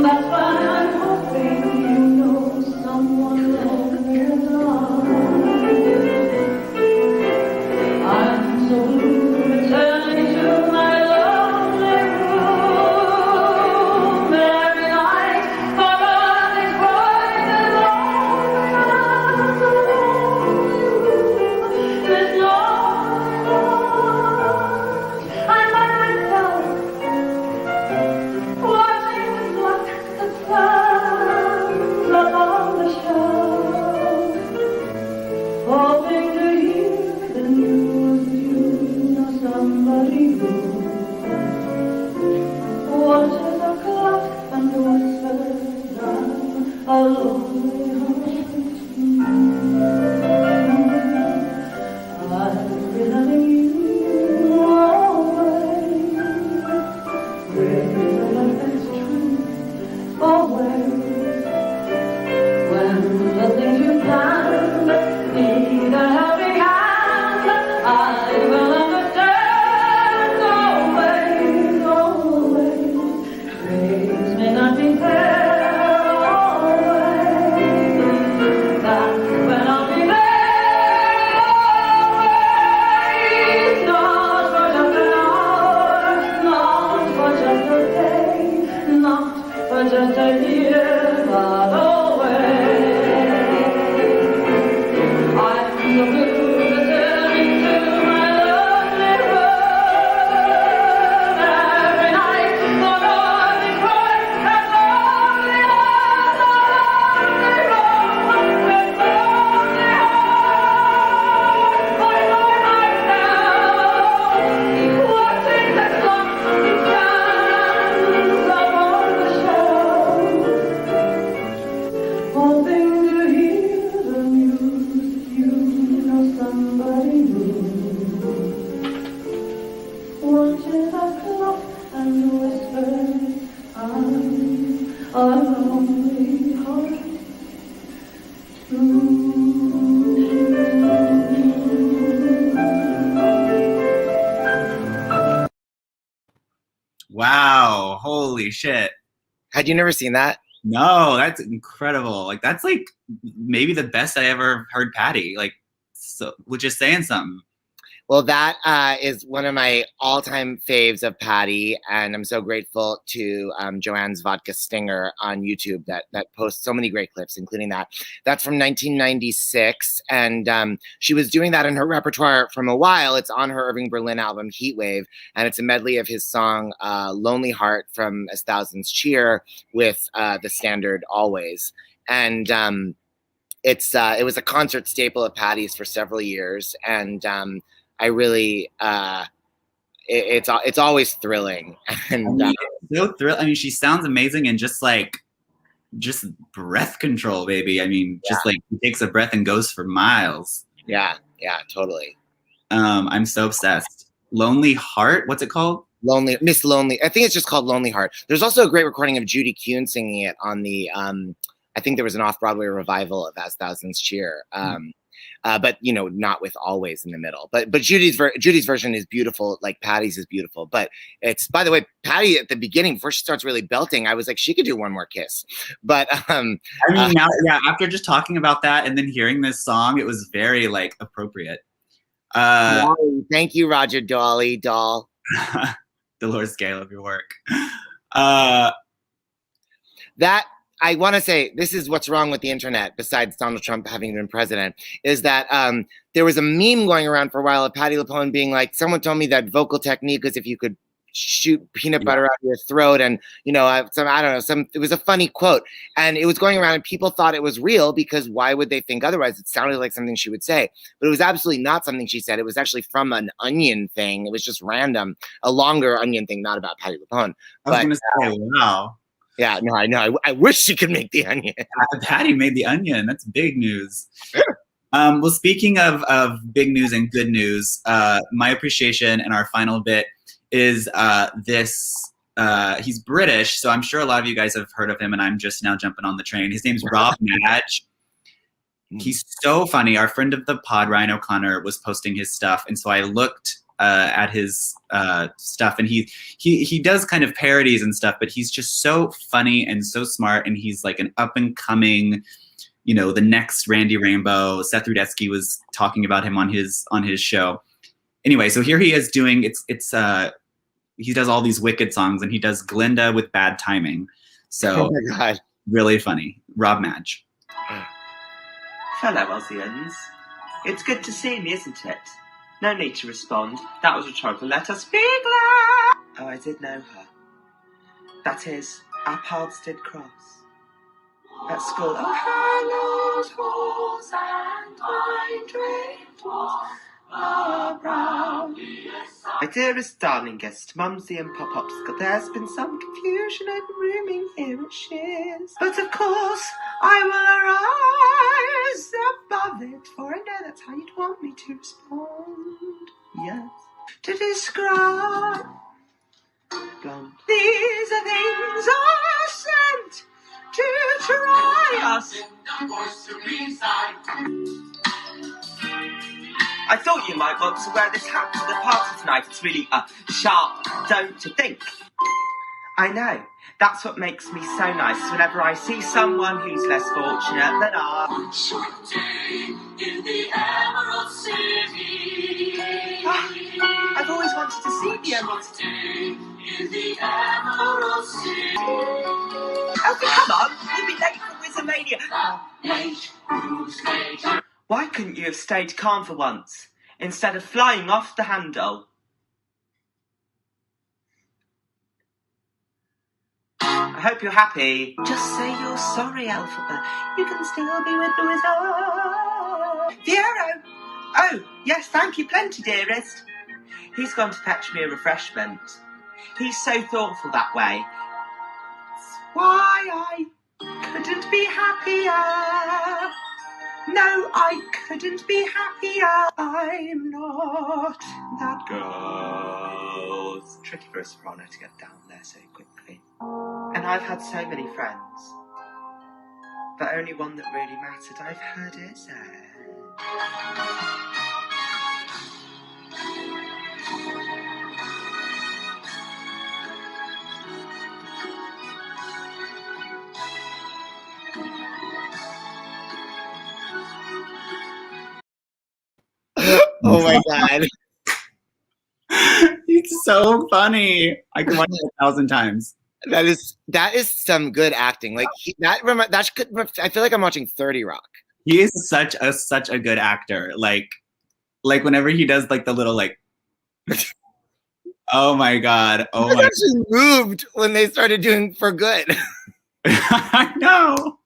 That's why I'm hoping you know someone will love. I'm so returning to my love. somebody new. Watches the clock and whispers, I'm a lonely heart. Wow, holy shit. Had you never seen that? No, that's incredible. Like that's like maybe the best I ever heard Patty. Like, so we're just saying something. Well, that is one of my all-time faves of Patty, and I'm so grateful to Joanne's Vodka Stinger on YouTube that posts so many great clips, including that. That's from 1996, and she was doing that in her repertoire from a while. It's on her Irving Berlin album Heatwave, and it's a medley of his song Lonely Heart from As Thousands Cheer with the standard Always. And it was a concert staple of Patty's for several years, and I really, it's always thrilling. And so thrilling. I mean, she sounds amazing, and just breath control, baby. I mean, just like she takes a breath and goes for miles. Yeah, totally. I'm so obsessed. Lonely Heart. What's it called? Miss Lonely. I think it's just called Lonely Heart. There's also a great recording of Judy Kuhn singing it on the. I think there was an off-Broadway revival of As Thousands Cheer. But not with Always in the middle. But Judy's version is beautiful, like Patty's is beautiful. But it's, by the way, Patty at the beginning, before she starts really belting, I was like, she could do one more kiss. But I mean, now, after just talking about that and then hearing this song, it was very like appropriate. Thank you, Roger Dolly doll. Dolores Gay, love your work. That. I want to say this is what's wrong with the internet, besides Donald Trump having been president, is that there was a meme going around for a while of Patti LuPone being like, someone told me that vocal technique is if you could shoot peanut butter out of your throat, and I don't know, it was a funny quote, and it was going around and people thought it was real because why would they think otherwise? It sounded like something she would say, but it was absolutely not something she said. It was actually from an Onion thing. It was just random, a longer Onion thing, not about Patti LuPone. I was going to say, wow. Yeah, no, I know. I wish she could make the Onion. Patty made the Onion. That's big news. Well, speaking of big news and good news, my appreciation and our final bit is this. He's British, so I'm sure a lot of you guys have heard of him, and I'm just now jumping on the train. His name's Rob Madge. He's so funny. Our friend of the pod, Ryan O'Connor, was posting his stuff, and so I looked at his stuff, and he does kind of parodies and stuff, but he's just so funny and so smart, and he's like an up and coming, the next Randy Rainbow. Seth Rudetsky was talking about him on his show. Anyway, so here he is doing he does all these Wicked songs, and he does Glinda with Bad Timing. So oh my God, really funny. Rob Madge. Hello, Aussians. It's good to see me, isn't it? No need to respond. That was rhetorical. Let us be glad. Oh, I did know her. That is, our paths did cross. At school. Oh, hello, schools and my draped walls are brown. My dearest, darlingest, Mumsy and Pop-Popsicle, there's been some confusion over rooming here at Shears. But of course, I will arise above it, for I know that's how you'd want me to respond. Yes. To describe these are things I sent to try us. I thought you might want to wear this hat to the party tonight. It's really sharp, don't you think? I know. That's what makes me so nice whenever I see someone who's less fortunate than I. In the Emerald City. I've always wanted to see the Emerald City. In the Emerald City. Oh, come on, we'll be late for Wizamania. Why couldn't you have stayed calm for once, instead of flying off the handle? I hope you're happy. Just say you're sorry, Alphabet. You can still be with the wizard. Fiero! Oh, yes, thank you plenty, dearest. He's gone to fetch me a refreshment. He's so thoughtful that way. That's why I couldn't be happier. No, I couldn't be happier. I'm not that girl. It's tricky for a soprano to get down there so quickly. And I've had so many friends, but only one that really mattered I've heard it said. Oh my God. It's so funny. I can watch it 1,000 times. That is some good acting. Like I feel like I'm watching 30 Rock. He is such a good actor. Like whenever he does like the little like, oh my God, I was actually moved when they started doing For Good. I know.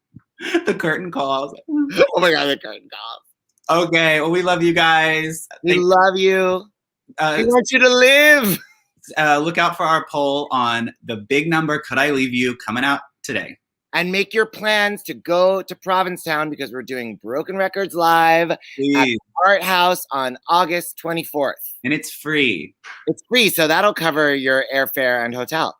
The curtain calls. Oh my God, the curtain calls. Okay, well, we love you guys. We love you. We want you to live. Look out for our poll on the big number, Could I Leave You, coming out today. And make your plans to go to Provincetown because we're doing Broken Records Live at the Art House on August 24th. And it's free. It's free, so that'll cover your airfare and hotel.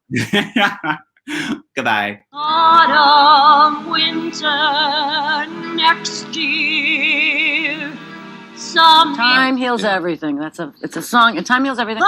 Goodbye. Autumn, winter, next year. Time heals everything. It's a song. Time heals everything.